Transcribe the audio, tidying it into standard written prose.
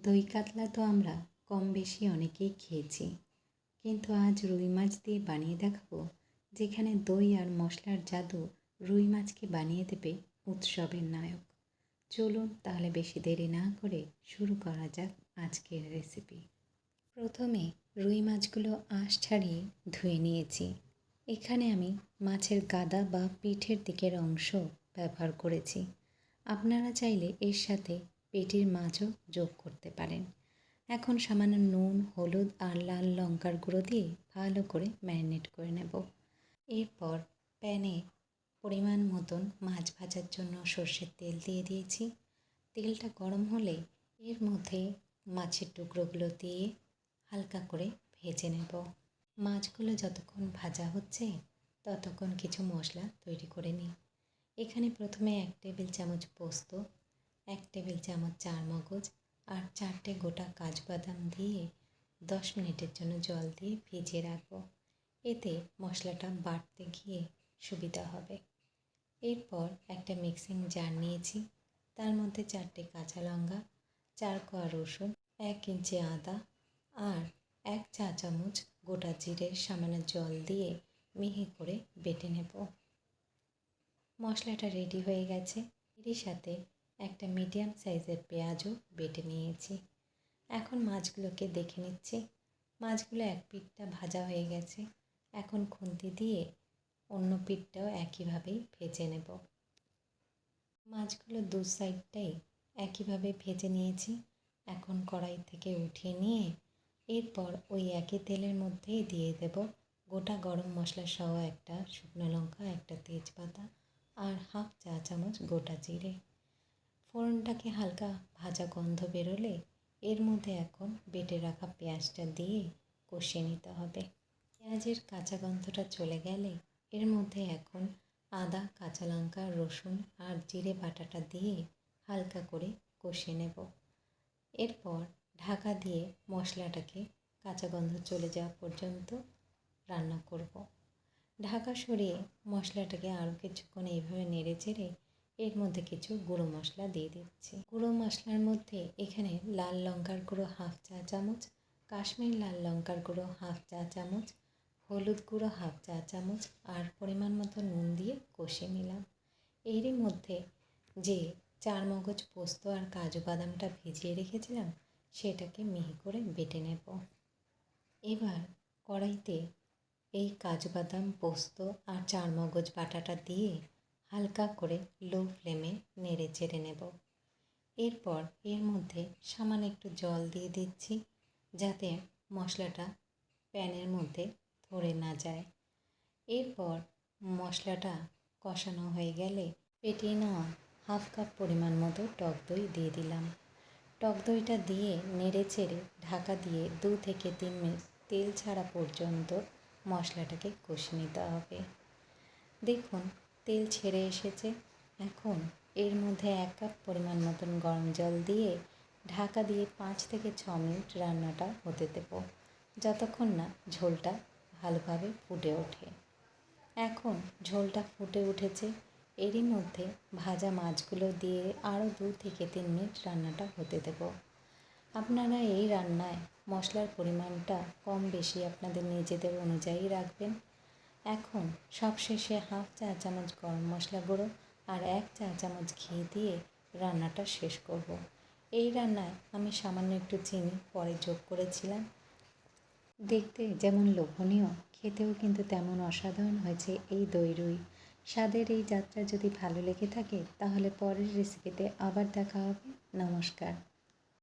দই কাতলা তো আমরা কম বেশি অনেকেই খেয়েছি, কিন্তু আজ রুই মাছ দিয়ে বানিয়ে দেখাবো যেখানে দই আর মশলার জাদু রুই মাছকে বানিয়ে দেবে উৎসবের নায়ক। চলুন তাহলে বেশি দেরি না করে শুরু করা যাক আজকের রেসিপি। প্রথমে রুই মাছগুলো আঁশ ছাড়িয়ে ধুয়ে নিয়েছি। এখানে আমি মাছের গাদা বা পিঠের দিকের অংশ ব্যবহার করেছি। আপনারা চাইলে এর সাথে পেটির মাছও যোগ করতে পারেন। এখন সামান্য নুন, হলুদ আর লাল লঙ্কার গুঁড়ো দিয়ে ভালো করে ম্যারিনেট করে নেব। এরপর প্যানে পরিমাণ মতন মাছ ভাজার জন্য সর্ষের তেল দিয়ে দিয়েছি। তেলটা গরম হলে এর মধ্যে মাছের টুকরোগুলো দিয়ে হালকা করে ভেজে নেব। মাছগুলো যতক্ষণ ভাজা হচ্ছে ততক্ষণ কিছু মশলা তৈরি করে নিই। এখানে প্রথমে 1 টেবিল চামচ পোস্ত, 1 টেবিল চামচ চারমগজ আর 4টে গোটা কাজু বাদাম দিয়ে 10 মিনিটের জন্য জল দিয়ে ভিজিয়ে রাখবো। এতে মশলাটা বাটতে গিয়ে সুবিধা হবে। এরপর একটা মিক্সিং জার নিয়েছি, তার মধ্যে 4টে কাঁচা লঙ্কা, 4 কোয়া রসুন, 1 ইঞ্চি আদা আর 1 চা চামচ গোটা জিরে সামান্য জল দিয়ে মিহি করে বেটে নেব। মশলাটা রেডি হয়ে গেছে। এর সাথে একটা মিডিয়াম সাইজের পেঁয়াজও বেটে নিয়েছি। এখন মাছগুলোকে দেখে নিচ্ছি। মাছগুলো এক পিঠটা ভাজা হয়ে গেছে। এখন খুন্তি দিয়ে অন্য পিঠটাও একইভাবেই ভেজে নেব। মাছগুলো দু সাইডটাই একইভাবে ভেজে নিয়েছি। এখন কড়াই থেকে উঠিয়ে নিয়ে এরপর ওই একই তেলের মধ্যেই দিয়ে দেব গোটা গরম মশলা সহ একটা শুকনো লঙ্কা, একটা তেজপাতা আর হাফ চা চামচ গোটা জিরে। ফোড়নটাকে হালকা ভাজা গন্ধ বেরোলে এর মধ্যে এখন বেটে রাখা পেঁয়াজটা দিয়ে কষিয়ে নিতে হবে। পেঁয়াজের কাঁচা গন্ধটা চলে গেলে এর মধ্যে এখন আদা, কাঁচা লঙ্কা, রসুন আর জিরে বাটাটা দিয়ে হালকা করে কষিয়ে নেব। এরপর ঢাকা দিয়ে মশলাটাকে কাঁচা গন্ধ চলে যাওয়া পর্যন্ত রান্না করব। ঢাকা সরিয়ে মশলাটাকে আরও কিছুক্ষণ এইভাবে নেড়ে চেড়ে এর মধ্যে কিছু গুঁড়ো মশলা দিয়ে দিচ্ছি। গুঁড়ো মশলার মধ্যে এখানে লাল লঙ্কার গুঁড়ো হাফ চা চামচ, কাশ্মীর লাল লঙ্কার গুঁড়ো হাফ চা চামচ, হলুদ গুঁড়ো হাফ চা চামচ আর পরিমাণ মতো নুন দিয়ে কষিয়ে নিলাম। এরই মধ্যে যে চারমগজ, পোস্ত আর কাজু বাদামটা ভিজিয়ে রেখেছিলাম সেটাকে মিহি করে বেটে নেব। এবার কড়াইতে এই কাজু বাদাম, পোস্ত আর চারমগজ বাটাটা দিয়ে হালকা করে লো ফ্লেমে নেড়ে চেড়ে নেব। এরপর এর মধ্যে সামান্য একটু জল দিয়ে দিচ্ছি যাতে মশলাটা প্যানের মধ্যে ধরে না যায়। এরপর মশলাটা কষানো হয়ে গেলে ফেটিয়ে নেওয়া হাফ কাপ পরিমাণ মতো টক দই দিয়ে দিলাম। টক দইটা দিয়ে নেড়ে চেড়ে ঢাকা দিয়ে 2 থেকে 3 মিনিট তেল ছাড়া পর্যন্ত মশলাটাকে কষিয়ে নিতে হবে। দেখুন তেল ছেড়ে এসেছে। এখন এর মধ্যে 1 কাপ পরিমাণ মতন গরম জল দিয়ে ঢাকা দিয়ে 5 থেকে 6 মিনিট রান্নাটা হতে দেব, যতক্ষণ না ঝোলটা ভালোভাবে ফুটে ওঠে। এখন ঝোলটা ফুটে উঠেছে। এরই মধ্যে ভাজা মাছগুলো দিয়ে আরও 2 থেকে 3 মিনিট রান্নাটা হতে দেব। আপনারা এই রান্নায় মশলার পরিমাণটা কম বেশি আপনাদের নিজেদের অনুযায়ী রাখবেন। এখন সবশেষে হাফ চা চামচ গরম মশলা গুঁড়ো আর 1 চা চামচ ঘি দিয়ে রান্নাটা শেষ করব। এই রান্নায় আমি সামান্য একটু চিনি পরে যোগ করেছিলাম। দেখতে যেমন লোভনীয়, খেতেও কিন্তু তেমন অসাধারণ হয়েছে এই দই রুই। স্বাদের এই যাত্রা যদি ভালো লেগে থাকে তাহলে পরের রেসিপিতে আবার দেখা হবে। নমস্কার।